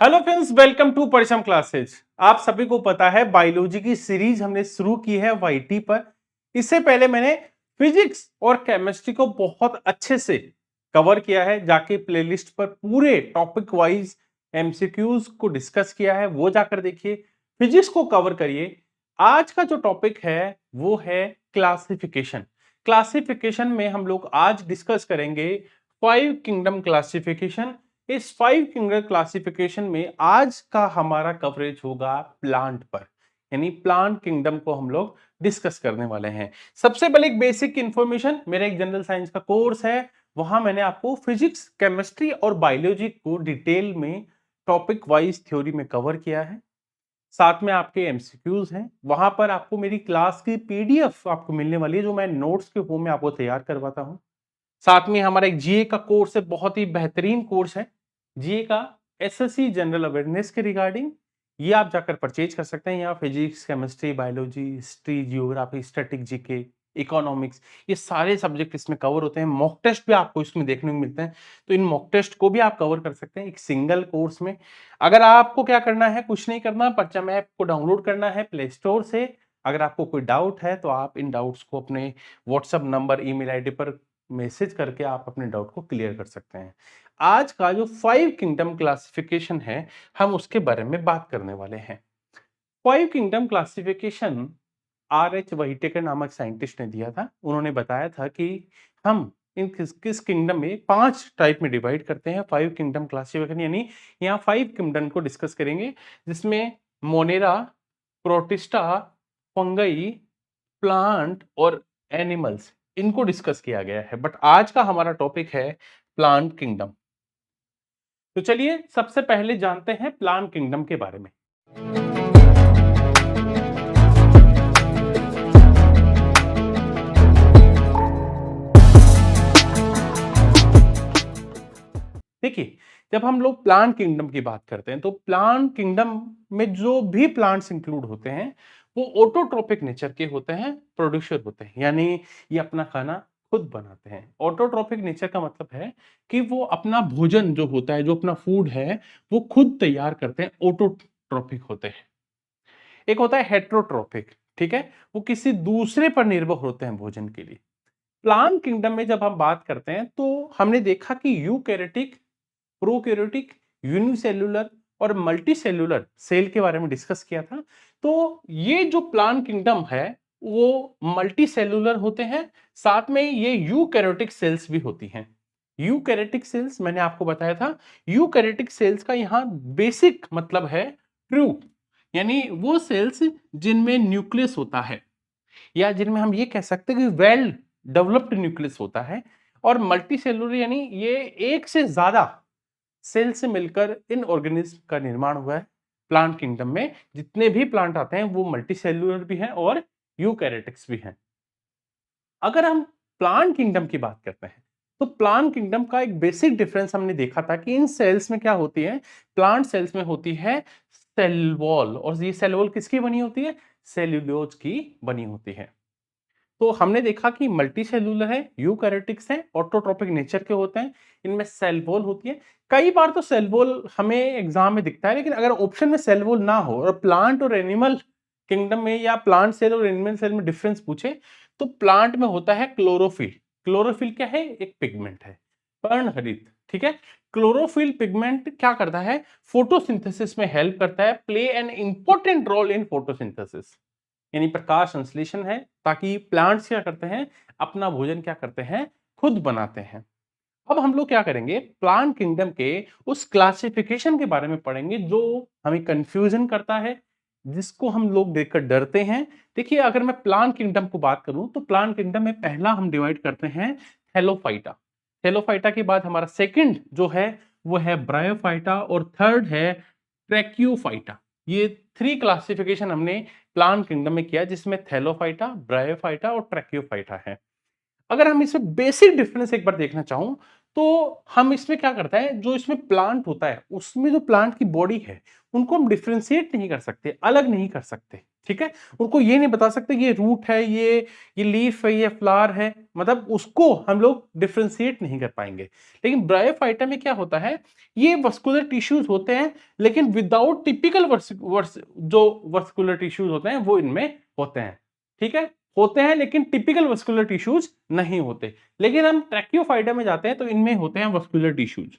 Hello friends, welcome to परिश्रम classes. आप सभी को पता है बायोलॉजी की सीरीज हमने शुरू की है वाईटी पर। इससे पहले मैंने फिजिक्स और केमिस्ट्री को बहुत अच्छे से कवर किया है। जाके प्लेलिस्ट पर पूरे टॉपिक वाइज एमसीक्यूज को डिस्कस किया है, वो जाकर देखिए। फिजिक्स को कवर करिए। आज का जो टॉपिक है वो है क्लासिफिकेशन। क्लासिफिकेशन में हम लोग आज डिस्कस करेंगे 5 किंगडम क्लासिफिकेशन। इस 5 किंगडम क्लासिफिकेशन में आज का हमारा कवरेज होगा प्लांट पर, यानी प्लांट किंगडम को हम लोग डिस्कस करने वाले हैं। सबसे पहले एक बेसिक इंफॉर्मेशन, मेरा एक जनरल साइंस का कोर्स है, वहां मैंने आपको फिजिक्स, केमिस्ट्री और बायोलॉजी को डिटेल में टॉपिक वाइज थ्योरी में कवर किया है। साथ में आपके एमसीक्यूज हैं, वहां पर आपको मेरी क्लास की पीडीएफ आपको मिलने वाली है, जो मैं नोट्स के फॉर्म में आपको तैयार करवाता हूं। साथ में हमारा एक जीए का कोर्स है, बहुत ही बेहतरीन कोर्स है जीए का, एसएससी जनरल अवेयरनेस के रिगार्डिंग। ये आप जाकर परचेज कर सकते हैं। यहाँ physics, chemistry, biology, history, geography, static GK, economics, ये सारे सब्जेक्ट इसमें कवर होते हैं। मॉक टेस्ट भी आपको इसमें देखने को मिलते हैं, तो इन मॉक टेस्ट को भी आप कवर कर सकते हैं एक सिंगल कोर्स में। अगर आपको क्या करना है, कुछ नहीं करना, परचम ऐप को डाउनलोड करना है प्ले स्टोर से। अगर आपको कोई डाउट है तो आप इन डाउट्स को अपने व्हाट्सएप नंबर, ईमेल आईडी पर मैसेज करके आप अपने डाउट को क्लियर कर सकते हैं। आज का जो 5 किंगडम क्लासिफिकेशन है, हम उसके बारे में बात करने वाले हैं। 5 किंगडम क्लासिफिकेशन आर एच व्हाइटेकर नामक साइंटिस्ट ने दिया था। उन्होंने बताया था कि हम इन किस किस किंगडम में 5 टाइप में डिवाइड करते हैं। 5 किंगडम क्लासिफिकेशन, यानी यहाँ 5 किंगडम को डिस्कस करेंगे, जिसमें मोनेरा, प्रोटिस्टा, फंगई, प्लांट और एनिमल्स, इनको डिस्कस किया गया है। बट आज का हमारा टॉपिक है प्लांट किंगडम। तो चलिए सबसे पहले जानते हैं प्लांट किंगडम के बारे में। देखिए, जब हम लोग प्लांट किंगडम की बात करते हैं तो प्लांट किंगडम में जो भी प्लांट्स इंक्लूड होते हैं वो ऑटोट्रोपिक नेचर के होते हैं, प्रोड्यूसर होते हैं, यानी ये अपना खाना खुद बनाते हैं। ऑटोट्रोपिक नेचर का मतलब है कि वो अपना भोजन जो होता है, जो अपना फूड है, वो खुद तैयार करते हैं, ऑटोट्रोपिक होते हैं। एक होता है हेट्रोट्रोपिक, ठीक है, वो किसी दूसरे पर निर्भर होते हैं भोजन के लिए। प्लांट किंगडम में जब हम बात करते हैं तो हमने देखा कि यूकैरियोटिक, प्रोकैरियोटिक, यूनिसेल्युलर और मल्टीसेल्युलर सेल के बारे में डिस्कस किया था। तो ये जो प्लांट किंगडम है वो मल्टीसेल्युलर होते हैं, साथ में ये यूकैरियोटिक सेल्स भी होती हैं। यूकैरियोटिक सेल्स मैंने आपको बताया था। यूकैरियोटिक सेल्स का यहाँ बेसिक मतलब है ट्रू, यानी वो सेल्स जिनमें न्यूक्लियस होता है, या जिनमें हम ये कह सकते हैं कि वेल डेवलप्ड न्यूक्लियस होता है। और मल्टी सेलुलर यानी ये एक से ज्यादा सेल से मिलकर इन ऑर्गेनिज्म का निर्माण हुआ है। प्लांट किंगडम में जितने भी प्लांट आते हैं वो मल्टी सेलुलर भी हैं और यूकैरियोटिक्स भी हैं। अगर हम प्लांट किंगडम की बात करते हैं तो प्लांट किंगडम का एक बेसिक डिफरेंस हमने देखा था कि इन सेल्स में क्या होती है। प्लांट सेल्स में होती है सेल वॉल, और ये सेल वॉल किसकी बनी होती है? सेल्यूलोज की बनी होती है। तो हमने देखा कि मल्टी सेलुलर है, यूकैरियोटिक्स है, ऑटोट्रोपिक नेचर के होते हैं, इनमें सेल वॉल होती है। कई बार तो सेल वॉल हमें एग्जाम में दिखता है, लेकिन अगर ऑप्शन में सेल वॉल ना हो और प्लांट और एनिमल किंगडम में या प्लांट सेल और एनिमल सेल में डिफरेंस पूछे तो प्लांट में होता है क्लोरोफिल। क्लोरोफिल क्या है? एक पिगमेंट है, पर्णहरित, ठीक है। क्लोरोफिल पिगमेंट क्या करता है? फोटोसिंथेसिस में हेल्प करता है, play an important role in photosynthesis, यानी प्रकाश संश्लेषण है, ताकि प्लांट्स क्या करते हैं? अपना भोजन क्या करते हैं? खुद बनाते हैं। अब हम लोग क्या करेंगे? प्लांट किंगडम के उस क्लासिफिकेशन के बारे में पढ़ेंगे जो हमें कंफ्यूजन करता है, जिसको हम लोग देखकर डरते हैं। देखिए, अगर मैं प्लांट किंगडम को बात करूं तो प्लांट किंगडम में पहला हम डिवाइड करते हैं थैलोफाइटा। थैलोफाइटा के बाद हमारा सेकंड जो है वो है ब्रायोफाइटा, और थर्ड है ट्रैक्यूफाइटा। ये 3 क्लासिफिकेशन हमने प्लांट किंगडम में किया, जिसमें थैलोफाइटा, ब्रायोफाइटा और ट्रैक्योफाइटा है। अगर हम इसमें बेसिक डिफरेंस एक बार देखना चाहूं तो हम इसमें क्या करता है, जो इसमें प्लांट होता है उसमें जो प्लांट की बॉडी है उनको हम डिफ्रेंशिएट नहीं कर सकते, अलग नहीं कर सकते। ठीक है, उनको ये नहीं बता सकते ये रूट है, ये लीफ है, ये फ्लावर है, मतलब उसको हम लोग डिफ्रेंशिएट नहीं कर पाएंगे। लेकिन ब्रायोफाइटा में क्या होता है, ये वस्कुलर टिश्यूज होते हैं, लेकिन विदाउट टिपिकल जो वस्कुलर टिश्यूज होते हैं वो इनमें होते हैं। ठीक है, होते हैं लेकिन टिपिकल वस्कुलर टिश्यूज नहीं होते। लेकिन हम ट्रैकियोफाइटा में जाते हैं तो इनमें होते हैं वस्कुलर टिश्यूज।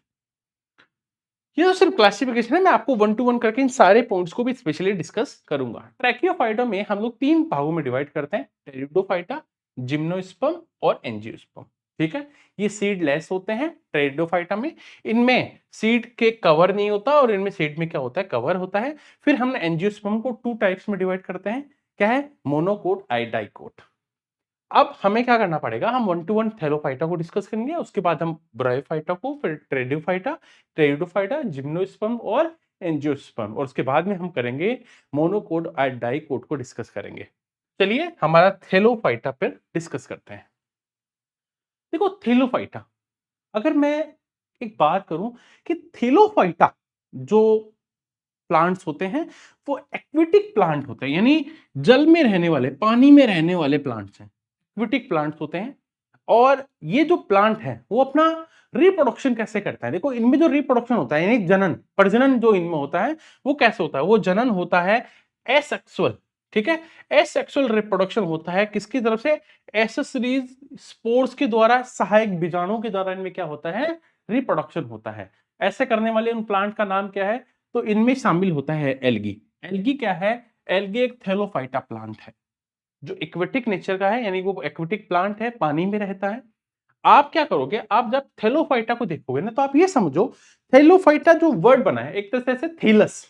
ये तो सिर्फ क्लासिफिकेशन है, मैं आपको वन टू वन करके इन सारे पॉइंट्स को भी स्पेशली डिस्कस करूंगा। ट्रैकियोफाइटा में हम लोग 3 भागों में डिवाइड करते हैं, टेरिडोफाइटा, जिम्नोस्पर्म और एंजियोस्पर्म। ठीक है, ये सीडलेस होते हैं टेरिडोफाइटा में, इनमें सीड के कवर नहीं होता और इनमें सीड में क्या होता है, कवर होता है। फिर हमने एंजियोस्पर्म को 2 टाइप्स में डिवाइड करते हैं, क्या है, मोनोकोट, डाइकोट। अब हमें क्या करना पड़ेगा, हम वन टू वन थैलोफाइटा को डिस्कस करेंगे, उसके बाद हम ब्रायोफाइटा को, फिर ट्रेडियोफाइटा, टेरिडोफाइटा, जिम्नोस्पर्म और एंजियोस्पर्म, और उसके बाद में हम करेंगे मोनोकोट और डाइकोट को डिस्कस करेंगे। चलिए हमारा थैलोफाइटा पर डिस्कस करते हैं। देखो थैलोफाइटा, अगर मैं एक बात करूं कि थैलोफाइटा जो प्लांट्स होते हैं वो एक्वेटिक प्लांट होते हैं, यानी जल में रहने वाले, पानी में रहने वाले प्लांट्स हैं, एक्वेटिक प्लांट्स होते हैं। और ये जो प्लांट है वो अपना रिप्रोडक्शन कैसे करता है, देखो इनमें जो रिप्रोडक्शन होता है यानी जनन, प्रजनन जो इनमें होता है वो कैसे होता है, वो जनन होता है एसेक्सुअल। ठीक है, एसेक्सुअल रिप्रोडक्शन होता है किसकी तरफ से, एसेसरीज स्पोर्स के द्वारा, सहायक बीजाणुओं के द्वारा इनमें क्या होता है, रिप्रोडक्शन होता है। ऐसे करने वाले उन प्लांट का नाम क्या है, तो इनमें शामिल होता है एल्गी। एल्गी क्या है, एल्गी एक थैलोफाइटा प्लांट है जो एक्वेटिक नेचर का है, यानी वो एक्वेटिक प्लांट है, पानी में रहता है। आप क्या करोगे, आप जब थैलोफाइटा को देखोगे ना तो आप ये समझो, थैलोफाइटा जो वर्ड बना है एक तरह से थैलस,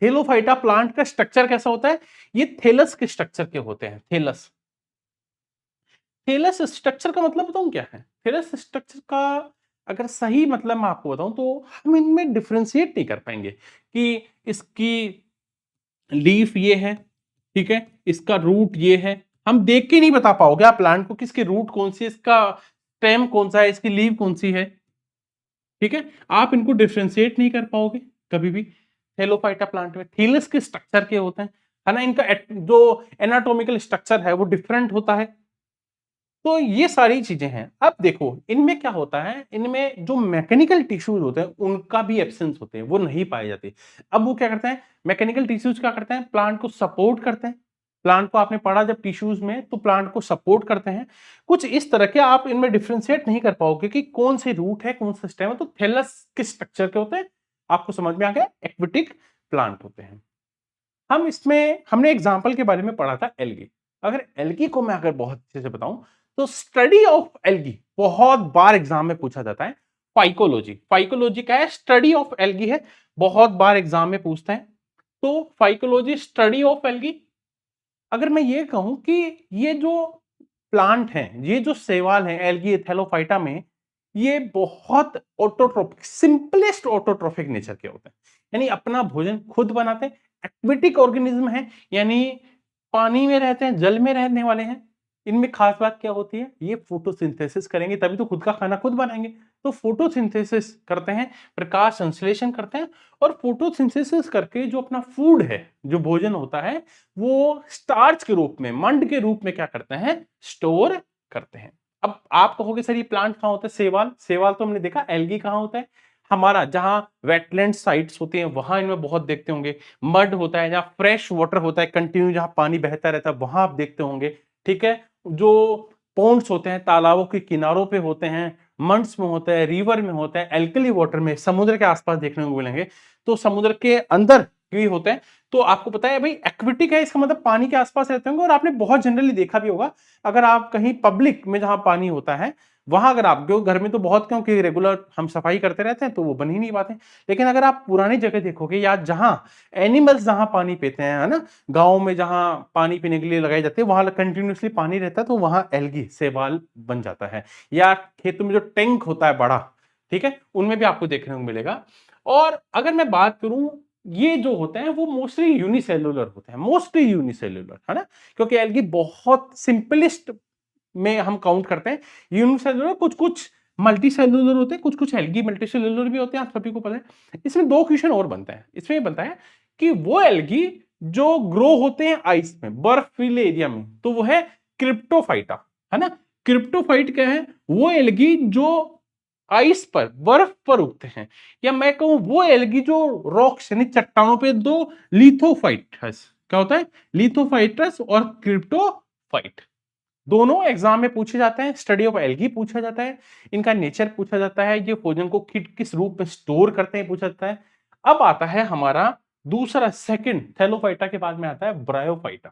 थैलोफाइटा प्लांट का स्ट्रक्चर कैसा होता है, ये थैलस के स्ट्रक्चर के होते हैं, थैलस। थैलस स्ट्रक्चर का मतलब बताऊं क्या है, थैलस स्ट्रक्चर का अगर सही मतलब मैं आपको बताऊं तो हम इनमें डिफरेंशिएट नहीं कर पाएंगे कि इसकी लीफ ये है, ठीक है, इसका रूट ये है, हम देख के नहीं बता पाओगे आप प्लांट को किसकी रूट कौन सी है, इसका स्टेम कौन सा है, इसकी लीफ कौन सी है। ठीक है, आप इनको डिफरेंशिएट नहीं कर पाओगे कभी भी। थैलोफाइटा प्लांट में थैलस के स्ट्रक्चर के होते हैं, है ना, इनका जो एनाटॉमिकल स्ट्रक्चर है वो डिफरेंट होता है। तो ये सारी चीजें हैं। अब देखो इनमें क्या होता है, इनमें जो मैकेनिकल टिश्यूज होते हैं उनका भी एब्सेंस होते हैं, वो नहीं पाए जाते। अब वो क्या करते हैं, मैकेनिकल टिश्यूज क्या करते हैं, प्लांट को सपोर्ट करते हैं। प्लांट को आपने पढ़ा जब टिश्यूज में, तो प्लांट को सपोर्ट करते हैं। कुछ इस तरह के आप इनमें डिफ्रेंशिएट नहीं कर पाओगे कि कौन से रूट है कौन सा स्टेम है, तो थैलस किस स्ट्रक्चर के होते हैं, आपको समझ में आ गया, एक्विटिक प्लांट होते हैं। हम इसमें हमने एग्जाम्पल के बारे में पढ़ा था एल्गी। अगर एल्गी को मैं अगर बहुत अच्छे से बताऊं तो स्टडी ऑफ एल्गी बहुत बार एग्जाम में पूछा जाता है। फाइकोलॉजी, फाइकोलॉजी क्या है, स्टडी ऑफ एल्गी है, बहुत बार एग्जाम में पूछते हैं। तो फाइकोलॉजी स्टडी ऑफ एल्गी। अगर मैं ये कहूं कि ये जो प्लांट हैं, ये जो शैवाल हैं एल्गी एथेलोफाइटा में, ये बहुत ऑटोट्रोपिक, सिंपलेस्ट ऑटोट्रोफिक नेचर के होते हैं, यानी अपना भोजन खुद बनाते हैं। एक्वेटिक ऑर्गेनिज्म है, यानी पानी में रहते हैं, जल में रहने वाले हैं। इनमें खास बात क्या होती है, ये फोटोसिंथेसिस करेंगे तभी तो खुद का खाना खुद बनाएंगे। तो फोटोसिंथेसिस करते हैं, प्रकाश संश्लेषण करते हैं, और फोटोसिंथेसिस करके जो अपना फूड है, जो भोजन होता है, वो स्टार्च के रूप में, मंड के रूप में क्या करते हैं, स्टोर करते हैं। अब आप कहोगे सर ये प्लांट कहाँ होता है, सेवाल, सेवाल तो हमने देखा, एल्गी कहाँ होता है, हमारा जहां वेटलैंड साइट्स होती हैं वहां इनमें बहुत देखते होंगे। मड होता है, जहां फ्रेश वाटर होता है, कंटिन्यू जहां पानी बहता रहता है वहां आप देखते होंगे। ठीक है, जो पॉन्ड्स होते हैं तालाबों के किनारों पे होते हैं, मंड्स में होता है, रिवर में होता है, एल्कली वाटर में, समुद्र के आसपास देखने को मिलेंगे। तो समुद्र के अंदर भी होते हैं। तो आपको पता है भाई एक्विटिक है, इसका मतलब पानी के आसपास रहते होंगे। और आपने बहुत जनरली देखा भी होगा, अगर आप कहीं पब्लिक में जहां पानी होता है वहां अगर आप गए, घर में तो बहुत, क्योंकि रेगुलर हम सफाई करते रहते हैं तो वो बन ही नहीं पाते, लेकिन अगर आप पुरानी जगह देखोगे या जहां एनिमल्स जहां पानी पीते हैं, है ना, गाँव में जहां पानी पीने के लिए लगाए जाते हैं वहां कंटिन्यूसली पानी रहता है, तो वहां एल्गी, शैवाल बन जाता है। या खेतों में जो टैंक होता है बड़ा, ठीक है, उनमें भी आपको देखने को मिलेगा। और अगर मैं बात करूं, ये जो होते हैं वो मोस्टली यूनिसेल्युलर होते हैं, मोस्टली यूनिसेल्युलर, है ना, क्योंकि एल्गी बहुत सिंपलेस्ट में हम काउंट करते हैं यूनिसेल्युलर। कुछ कुछ मल्टी सेल्युलर होते हैं, कुछ कुछ एल्गी मल्टी सेल्युलर भी होते हैं, आप सभी को पता है। इसमें दो क्वेश्चन और बनता है, इसमें बनता है कि वो एल्गी जो ग्रो होते हैं आइस में, बर्फीले एरिया में, तो वो है क्रिप्टोफाइटा, है ना। क्रिप्टोफाइट क्या है? वो एल्गी जो आइस पर, बर्फ पर उगते हैं, या मैं कहूं वो एल्गी जो रॉक्स यानी चट्टानों पे, दो लिथोफाइटस, क्या होता है? लिथोफाइटस और क्रिप्टोफाइट, दोनों एग्जाम में पूछे जाते हैं। स्टडी ऑफ एल्गी पूछा जाता है, इनका नेचर पूछा जाता है, ये भोजन को किस रूप में स्टोर करते हैं पूछा जाता है। अब आता है हमारा दूसरा, सेकंड, थैलोफाइटा के बाद में आता है ब्रायोफाइटा।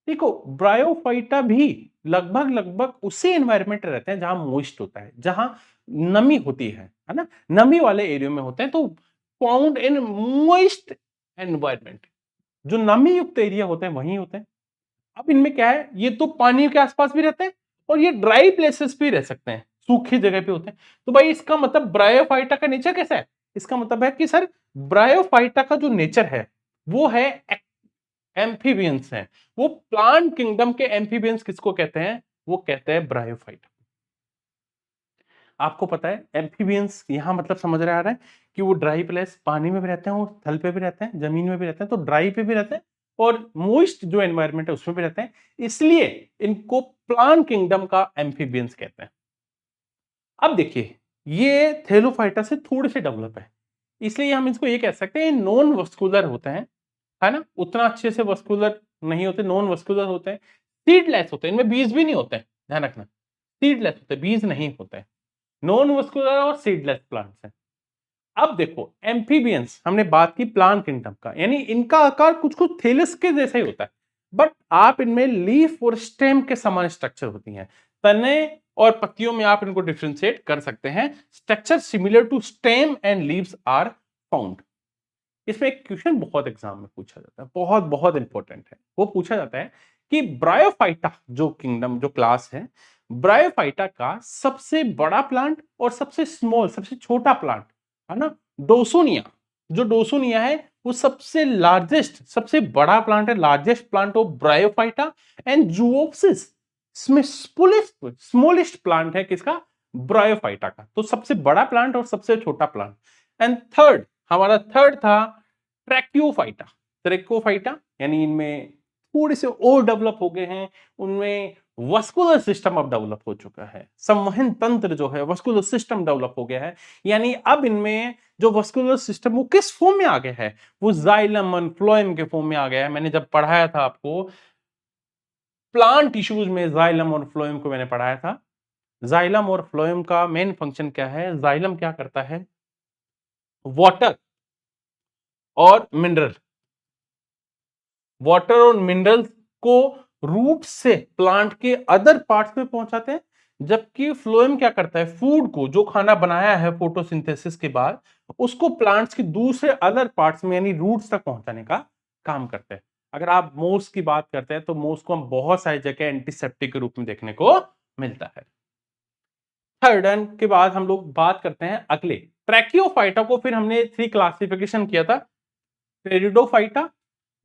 देखो, ब्रायोफाइटा भी लगभग लगभग उसी एनवायरमेंट रहते हैं जहां मोइस्ट होता है, जहां नमी होती है ना, नमी वाले एरिया में होते हैं, तो फाउंड इन मोइस्ट एनवायरमेंट, जो नमी युक्त एरिया होते हैं वहीं होते हैं। अब इनमें क्या है, ये तो पानी के आसपास भी रहते हैं और ये ड्राई प्लेसेस भी रह सकते हैं, सूखी जगह पे होते हैं। तो भाई इसका मतलब ब्रायोफाइटा का नेचर कैसा है? इसका मतलब है कि सर, ब्रायोफाइटा का जो नेचर है वो है एम्फीबियंस है। वो प्लांट किंगडम के एम्फीबियंस किसको कहते हैं? वो कहते हैं ब्रायोफाइटा। आपको पता है एम्फीबियंस यहां मतलब समझ रहा है कि वो ड्राई प्लेस, पानी में भी रहते हैं, वो थल पे भी रहते हैं, जमीन में भी रहते हैं, तो ड्राई पे भी रहते हैं और मोइस्ट जो एनवायरनमेंट है उसमें भी रहते हैं, इसलिए इनको प्लांट किंगडम का एम्फीबियंस कहते हैं। अब देखिए, ये थेलोफाइटा से थोड़े से डेवलप है, इसलिए हम इसको ये कह सकते हैं नॉन वस्कुलर होते हैं, है ना, उतना अच्छे से वस्कुलर नहीं होते, नॉन वस्कुलर होते हैं, सीडलेस होते हैं, इनमें बीज भी नहीं होते हैं, ध्यान रखना, सीडलेस होते हैं, बीज नहीं होते हैं, नॉन वस्कुलर और सीडलेस प्लांट्स हैं। अब देखो, एम्फीबियंस हमने बात की प्लांट किंगडम का, यानी इनका आकार कुछ कुछ थेलिस के जैसा ही होता है, बट आप इनमें लीफ और स्टेम के समान स्ट्रक्चर होती हैं, तने और पत्तियों में आप इनको डिफ्रेंशिएट कर सकते हैं। Structure similar to stem and leaves are found. इसमें एक क्वेश्चन बहुत एग्जाम में पूछा जाता है, बहुत बहुत इंपॉर्टेंट है, वो पूछा जाता है कि ब्रायोफाइटा जो किंगडम, जो क्लास है, ब्रायोफाइटा का सबसे बड़ा प्लांट और सबसे स्मॉल, सबसे छोटा प्लांट, है ना, डोसोनिया, जो डोसोनिया है वो सबसे लार्जेस्ट, सबसे बड़ा प्लांट है, largest plant of bryophyta. And zoopsis इसमें स्मॉलेस्ट प्लांट है किसका? ब्रायोफाइटा का। तो सबसे बड़ा प्लांट और सबसे छोटा प्लांट। एंड थर्ड, हमारा थर्ड था ट्रैक्योफाइटा। ट्रैक्योफाइटा यानी इनमें थोड़े से और डेवलप हो गए हैं, उनमें वस्कुलर सिस्टम अब डेवलप हो चुका है, संवहन तंत्र जो है वस्कुलर सिस्टम डेवलप हो गया है, यानी अब इनमें जो वस्कुलर सिस्टम वो किस फॉर्म में आ गया है? वो जाइलम और फ्लोएम के फॉर्म में आ गया है। मैंने जब पढ़ाया था आपको प्लांट टिश्यूज में, जाइलम और फ्लोएम को मैंने पढ़ाया था। जाइलम और फ्लोएम का मेन फंक्शन क्या है? जाइलम क्या करता है? वाटर और मिनरल, वाटर और मिनरल्स को रूट से प्लांट के अदर पार्ट्स में पहुंचाते हैं, जबकि फ्लोएम क्या करता है? फूड को, जो खाना बनाया है फोटोसिंथेसिस के बाद, उसको प्लांट्स के दूसरे अदर पार्ट्स में यानी रूट्स तक पहुंचाने का काम करते हैं। अगर आप मोस की बात करते हैं तो मोस को हम बहुत सारी जगह एंटीसेप्टिक के रूप में देखने को मिलता है। थर्ड एंड के बाद हम लोग बात करते हैं अगले ट्रैकियोफाइटा को, फिर हमने थ्री क्लासिफिकेशन किया था, पेरिडोफाइटा,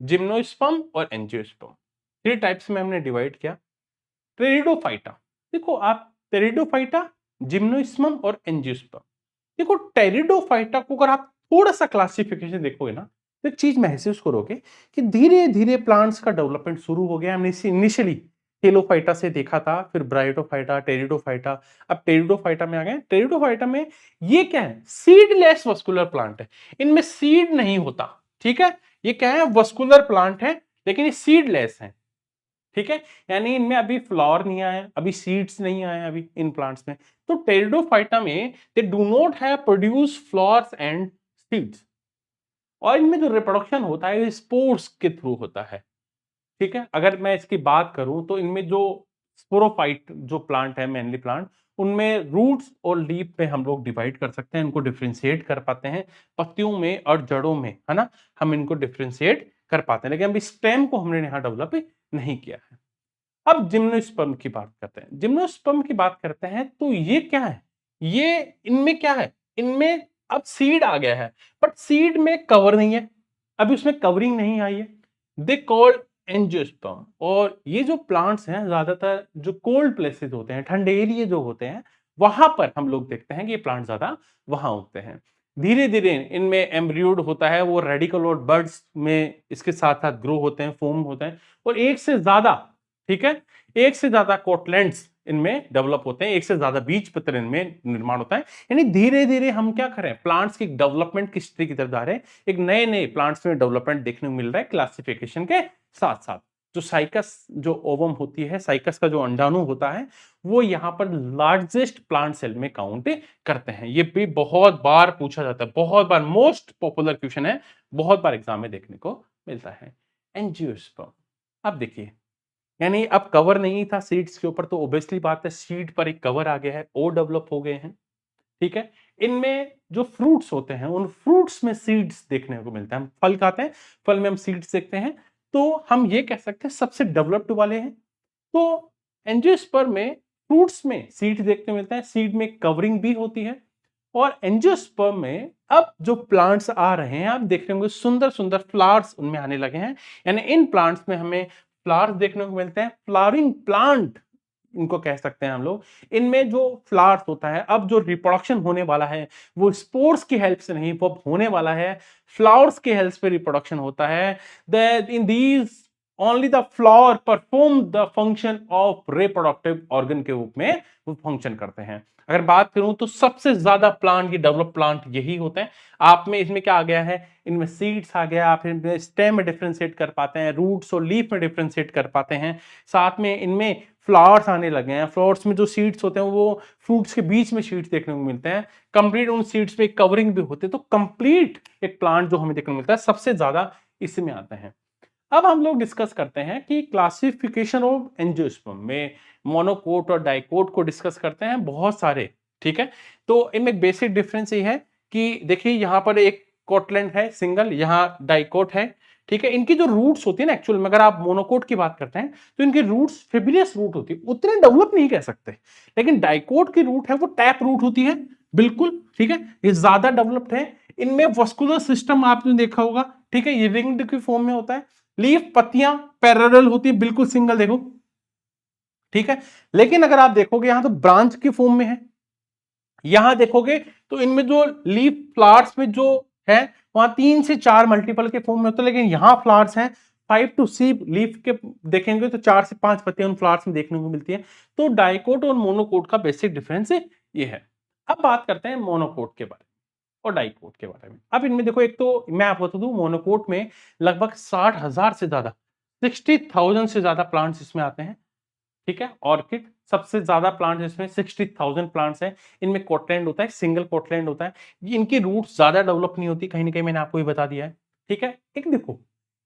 जिम्नोस्पर्म और एंजियोस्पर्म, थ्री टाइप्स में हमने डिवाइड किया। टेरिडोफाइटा, देखो आप, टेरिडोफाइटा, जिम्नोस्पर्म और एंजियोस्पर्म। देखो, टेरिडोफाइटा को अगर आप थोड़ा सा क्लासिफिकेशन देखोगे ना, तो एक चीज महसूस करोगे कि धीरे धीरे प्लांट्स का डेवलपमेंट शुरू हो गया। हमने इनिशियली टेलोफाइटा से देखा था, फिर ब्रायोटोफाइटा, टेरिडोफाइटा, अब टेरिडोफाइटा में आ गए। टेरिडोफाइटा में ये क्या है? सीडलेस वस्कुलर प्लांट है, इनमें सीड नहीं होता, ठीक है। ये क्या है? वस्कुलर प्लांट है, लेकिन ये सीडलेस है, ठीक है, यानी इनमें अभी फ्लावर नहीं आया, अभी सीड्स नहीं आए अभी इन प्लांट्स में। तो टेरिडोफाइटा में they do not have produce flowers and seeds, और इनमें जो रिप्रोडक्शन होता है स्पोर्स के थ्रू होता है, ठीक है। अगर मैं इसकी बात करूं तो इनमें जो स्पोरोफाइट जो प्लांट है, मेनली प्लांट, उनमें रूट्स और लीफ पे हम लोग डिवाइड कर सकते हैं, इनको डिफ्रेंशिएट कर पाते हैं, पत्तियों में और जड़ों में, है ना, हम इनको डिफ्रेंशिएट कर पाते हैं, लेकिन अभी स्टेम को हमने यहाँ डेवलप नहीं किया है। अब जिम्नोस्पर्म की बात करते हैं। जिम्नोस्पर्म की बात करते हैं तो ये क्या है? ये इनमें क्या है? इनमें अब सीड आ गया है, बट सीड में कवर नहीं है, अभी उसमें कवरिंग नहीं आई है, दे कॉल्ड एंजियोस्पर्म। और ये जो प्लांट्स हैं ज्यादातर जो कोल्ड प्लेसेस होते हैं, ठंडे एरिया जो होते हैं, वहां पर हम लोग देखते हैं कि ये प्लांट ज्यादा वहां उगते हैं। धीरे धीरे इनमें एम्ब्रियोड होता है, वो रेडिकल और बर्ड्स में इसके साथ साथ ग्रो होते हैं, फॉर्म होते हैं, और एक से ज्यादा, ठीक है, एक से ज्यादा कोटलैंड्स इनमें डेवलप होते हैं, एक से ज्यादा बीज पत्र इनमें निर्माण होता है। यानी धीरे धीरे हम क्या करें, प्लांट्स की डेवलपमेंट की हिस्ट्री की तरफ जा रहे हैं, एक नए नए प्लांट्स में डेवलपमेंट देखने को मिल रहा है क्लासिफिकेशन के साथ साथ। जो साइकस जो ओवम होती है, साइकस का जो अंडाणु होता है, वो यहाँ पर लार्जेस्ट प्लांट सेल में काउंट करते हैं। ये भी बहुत बार पूछा जाता है, बहुत बार, मोस्ट पॉपुलर क्वेश्चन है, बहुत बार एग्जाम में देखने को मिलता है। एंजियोस्पर्म, अब देखिए, यानी अब कवर नहीं था सीड्स के ऊपर, तो ऑब्वियसली बात है सीड पर एक कवर आ गया है, और डेवलप हो गए हैं, ठीक है। इनमें जो फ्रूट्स होते हैं, उन फ्रूट्स में सीड्स देखने को मिलते हैं। हम फल खाते हैं, फल में हम सीड्स देखते हैं, तो हम ये कह सकते हैं सबसे डेवलप्ड वाले हैं। तो एंजियोस्पर्म में फ्रूट्स में सीड देखने मिलते हैं, सीड में कवरिंग भी होती है। और एंजियोस्पर्म में अब जो प्लांट्स आ रहे हैं, आप देख रहे होंगे सुंदर सुंदर फ्लावर्स उनमें आने लगे हैं। यानी इन प्लांट्स में हमें फ्लावर्स देखने को मिलते हैं, फ्लावरिंग प्लांट इनको कह सकते हैं हम लोग। इनमें जो फ्लावर्स होता है, अब जो रिप्रोडक्शन होने वाला है, वो स्पोर्स की हेल्प से नहीं, वो होने वाला है फ्लावर्स की हेल्प से रिप्रोडक्शन होता है। That in these only the flower perform the function of reproductive organ के रूप में वो फंक्शन करते हैं। अगर बात करूं तो सबसे ज्यादा प्लांट, ये डेवलप प्लांट यही होते हैं। आप में इसमें क्या आ गया है, इनमें सीड्स आ गया, आप इनमें स्टेम में डिफरेंशिएट कर पाते हैं, रूट्स और लीफ में डिफरेंशिएट कर पाते हैं, साथ में इनमें फ्लावर्स आने लगे हैं। फ्लावर्स में जो सीड्स होते हैं, वो फ्रूट्स के बीच में सीड्स देखने को मिलते हैं, कंप्लीट उन सीड्स पे कवरिंग भी होते हैं। तो कंप्लीट एक प्लांट जो हमें देखने को मिलता है, सबसे ज्यादा इसमें आते हैं। अब हम लोग डिस्कस करते हैं कि क्लासिफिकेशन ऑफ एंजियोस्पर्म में मोनोकोट और डाइकोट को डिस्कस करते हैं बहुत सारे, ठीक है। तो इनमें बेसिक डिफरेंस ये है कि देखिए यहाँ पर एक कोटलैंड है सिंगल, यहाँ डाइकोट है, ठीक है। इनकी जो रूट्स होती है ना, एक्चुअल में अगर आप मोनोकोट की बात करते हैं तो इनकी रूट्स फिब्रियस रूट होती है, उतने डेवलप नहीं कह सकते। लेकिन डाइकोट की रूट है वो टैप रूट होती है, बिल्कुल, ठीक है, ये ज्यादा डेवलप्ड है। इनमें वस्कुलर सिस्टम आपने देखा होगा, ठीक है, ये रिंग्ड की फॉर्म में होता है। लीफ पत्तियां पैरेलल होती है, बिल्कुल सिंगल, देखो, ठीक है। लेकिन अगर आप देखोगे यहां तो ब्रांच की फॉर्म में है, यहां देखोगे तो इनमें जो लीफ फ्लावर्स में जो है, वहां 3 से 4 मल्टीपल के फॉर्म में होता है। लेकिन यहां फ्लावर्स हैं 5 टू 6 लीफ के, देखेंगे तो 4 से 5 पत्तियां उन फ्लावर्स में देखने को मिलती है। तो डाइकोट और मोनोकोट का बेसिक डिफरेंस ये है। अब बात करते हैं मोनोकोट के बारे में और डाइकोट के बारे में। अब इनमें देखो, एक तो मैं आपको बता दूं, मोनोकोट में लगभग 60,000 से ज्यादा, 60,000 से ज्यादा प्लांट्स इसमें आते हैं, ठीक है। ऑर्किड सबसे ज्यादा प्लांट्स इसमें 60,000 प्लांट्स हैं। इनमें कोटलैंड होता है, सिंगल कोटलैंड होता है। ये इनकी रूट्स ज्यादा डेवलप नहीं होती, कहीं ना कहीं मैंने आपको ये बता दिया है, ठीक है। एक देखो,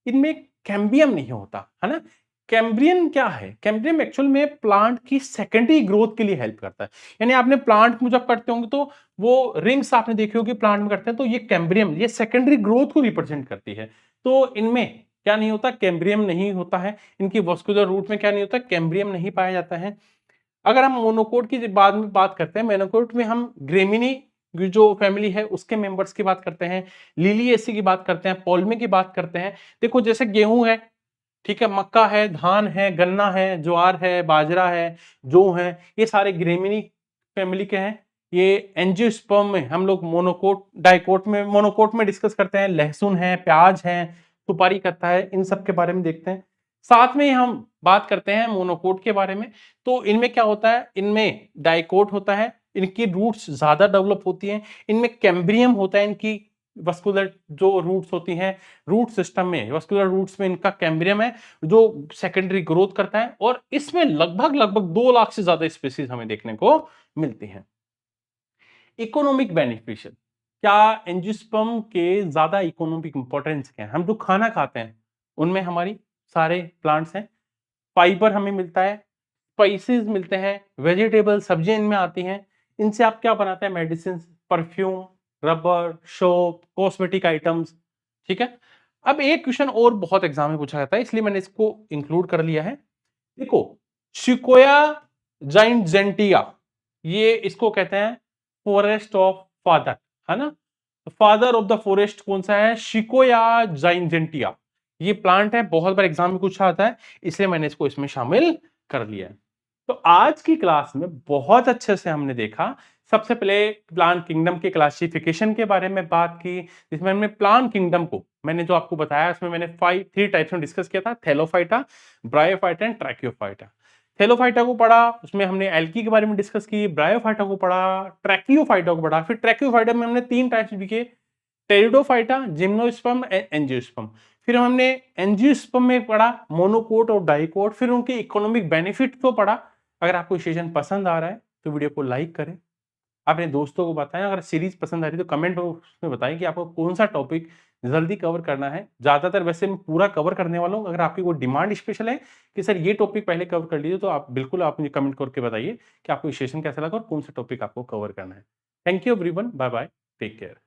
इनमें कैम्बियम नहीं होता है ना। कैम्ब्रियम क्या है, कैम्ब्रियम एक्चुअल में प्लांट की सेकेंडरी ग्रोथ के लिए हेल्प करता है। यानी आपने प्लांट में जब करते होंगे तो वो रिंग्स आपने देखी होगी प्लांट में करते हैं, तो ये कैम्ब्रियम, ये सेकेंडरी ग्रोथ को रिप्रेजेंट करती है। तो इनमें क्या नहीं होता, कैम्ब्रियम नहीं होता है। इनकी वस्कुलर रूट में क्या नहीं होता, कैम्ब्रियम नहीं पाया जाता है। अगर हम मोनोकोट की बाद में बात करते हैं, मोनोकोट में हम ग्रेमिनी जो फैमिली है उसके मेंबर्स की बात करते हैं, लिलिएसी की बात करते हैं, पॉल्मे की बात करते हैं। देखो जैसे गेहूं है, ठीक है, मक्का है, धान है, गन्ना है, ज्वार है, बाजरा है, जौ है, ये सारे ग्रेमिनी फैमिली के हैं। ये एंजियोस्पर्म में हम लोग मोनोकोट, डाइकोट में, मोनोकोट में डिस्कस करते हैं, लहसुन है, प्याज है, सुपारी कत्था है, इन सब के बारे में देखते हैं। साथ में हम बात करते हैं मोनोकोट के बारे में। तो इनमें क्या होता है, इनमें डाइकोट होता है, इनकी रूट्स ज्यादा डेवलप होती हैं, इनमें कैम्ब्रियम होता है, इनकी वस्कुलर जो रूट्स होती हैं, रूट सिस्टम में, वस्कुलर रूट्स में इनका कैम्ब्रियम है जो सेकेंडरी ग्रोथ करता है। और इसमें लगभग लगभग 2 लाख से ज्यादा स्पीसीज हमें देखने को मिलती हैं। इकोनॉमिक बेनिफिशियल, क्या एंजियोस्पर्म के ज्यादा इकोनॉमिक इंपॉर्टेंस क्या है? हम जो खाना खाते हैं उनमें हमारी सारे प्लांट्स हैं, फाइबर हमें मिलता है, स्पाइसेस मिलते हैं, वेजिटेबल सब्जियां इनमें आती हैं। इनसे आप क्या बनाते हैं, medicine, perfume, rubber, soap, cosmetic items, ठीक है। अब एक क्वेश्चन और बहुत एग्जाम में पूछा जाता है, इसलिए मैंने इसको इंक्लूड कर लिया है। देखो, सिकोया जाइंजेंटिया, ये इसको कहते हैं फॉरेस्ट ऑफ फादर, है ना। फादर ऑफ द फॉरेस्ट कौन सा है, शिकोया जाइंजेंटिया। ये प्लांट है, बहुत बार एग्जाम में पूछा आता है, इसलिए मैंने इसको इसमें शामिल कर लिया है। तो आज की क्लास में बहुत अच्छे से हमने देखा, सबसे पहले प्लांट किंगडम के क्लासिफिकेशन के बारे में बात की, जिसमें हमने प्लांट किंगडम को मैंने जो आपको बताया उसमें मैंने 3 टाइप्स में डिस्कस किया था, थैलोफाइटा, ब्रायोफाइटा एंड ट्रैकियोफाइटा। थैलोफाइटा को पढ़ा, उसमें हमने एल्गी के बारे में डिस्कस की, ब्रायोफाइटा को पढ़ा, ट्रैकियोफाइटा को पढ़ा, फिर ट्रैकियोफाइटा में हमने 3 टाइप्स दिखे, टेरिडोफाइटा, जिम्नोस्पर्म एंड एंजियोस्पर्म। फिर हमने एंजियोस्पर्म में पढ़ा मोनोकोट और डाइकोट, फिर उनके इकोनॉमिक बेनिफिट को पढ़ा। अगर आपको सेशन पसंद आ रहा है तो वीडियो को लाइक करें, अपने दोस्तों को बताएं। अगर सीरीज पसंद आ रही है तो कमेंट बॉक्स में बताएं कि आपको कौन सा टॉपिक जल्दी कवर करना है। ज्यादातर वैसे मैं पूरा कवर करने वाला हूं। अगर आपकी कोई डिमांड स्पेशल है कि सर ये टॉपिक पहले कवर कर लीजिए, तो आप बिल्कुल आप मुझे कमेंट करके बताइए कि आपको सेशन कैसा लगा और कौन सा टॉपिक आपको कवर करना है। Thank you everyone, bye bye, take care.